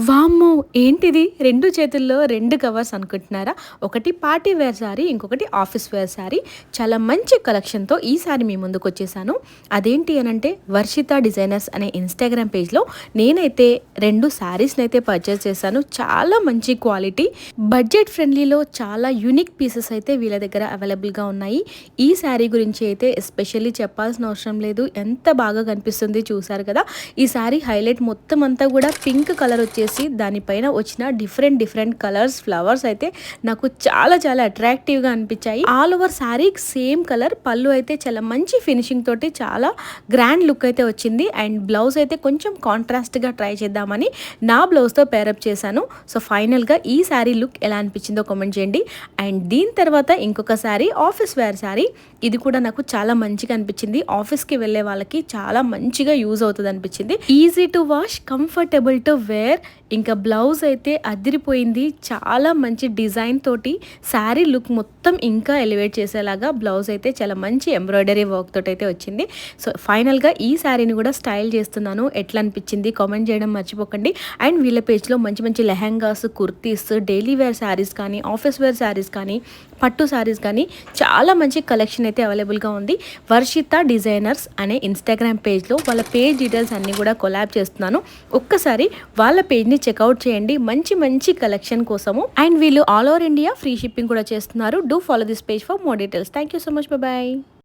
వామ్మో! ఏంటిది 2 చేతుల్లో 2 కవర్స్ అనుకుంటున్నారా? ఒకటి పార్టీ వేర్ శారీ, ఇంకొకటి ఆఫీస్ వేర్ శారీ. చాలా మంచి కలెక్షన్‌తో ఈ సారి మీ ముందుకొచ్చేసాను. అదేంటి అనంటే వర్షిత డిజైనర్స్ అనే ఇన్‌స్టాగ్రామ్ పేజ్‌లో నేనైతే 2 శారీస్‌నైతే పర్చేస్ చేశాను. చాలా మంచి క్వాలిటీ, బడ్జెట్ ఫ్రెండ్లీలో చాలా యూనిక్ పీసెస్ అయితే వీళ్ళ దగ్గర అవైలబుల్‌గా ఉన్నాయి. ఈ శారీ గురించి అయితే ఎస్పెషల్లీ చెప్పాల్సిన అవసరం లేదు. ఎంత బాగా కనిపిస్తుంది చూసారు కదా! ఈ శారీ హైలైట్ మొత్తం అంతా కూడా పింక్ కలర్ వచ్చేసి దానిపైన వచ్చిన డిఫరెంట్ కలర్స్ ఫ్లవర్స్ అయితే నాకు చాలా అట్రాక్టివ్గా అనిపించాయి. All over sari same colour, పళ్ళు అయితే చాలా మంచి ఫినిషింగ్ తోటి చాలా గ్రాండ్ లుక్ అయితే వచ్చింది. అండ్ బ్లౌజ్ అయితే కొంచెం కాంట్రాస్ట్గా ట్రై చేద్దామని నా బ్లౌజ్తో పేరప్ చేశాను. సో ఫైనల్గా ఈ శారీ లుక్ ఎలా అనిపించిందో కామెంట్ చేయండి. అండ్ దీని తర్వాత ఇంకొక శారీ ఆఫీస్ వేర్ శారీ. ఇది కూడా నాకు చాలా మంచిగా అనిపించింది. ఆఫీస్కి వెళ్ళే వాళ్ళకి చాలా మంచిగా యూజ్ అవుతుంది అనిపించింది. Easy to wash, comfortable to wear. ఇంకా బ్లౌజ్ అయితే అదిరిపోయింది. చాలా మంచి డిజైన్ తోటి శారీ లుక్ మొత్తం ఇంకా ఎలివేట్ చేసేలాగా బ్లౌజ్ అయితే చాలా మంచి ఎంబ్రాయిడరీ వర్క్ తోటి అయితే వచ్చింది. సో ఫైనల్గా ఈ శారీని కూడా స్టైల్ చేస్తున్నాను. ఎట్లా అనిపించింది కామెంట్ చేయడం మర్చిపోకండి. అండ్ వీళ్ళ పేజ్లో మంచి లెహంగాస్, కుర్తీస్, డైలీ వేర్ శారీస్ కానీ, ఆఫీస్ వేర్ శారీస్ కానీ, పట్టు శారీస్ కానీ చాలా మంచి కలెక్షన్ అయితే అవైలబుల్గా ఉంది. వర్షిత డిజైనర్స్ అనే ఇన్స్టాగ్రామ్ పేజ్లో వాళ్ళ పేజ్ డీటెయిల్స్ అన్నీ కూడా కొలాబ్ చేస్తున్నాను. ఒక్కసారి వాళ్ళ పేజ్ని చెక్అవుట్ చేయండి మంచి కలెక్షన్ కోసము. అండ్ వీళ్ళు all over India free shipping కూడా చేస్తున్నారు. Do follow this page for more details. Thank you so much. Bye.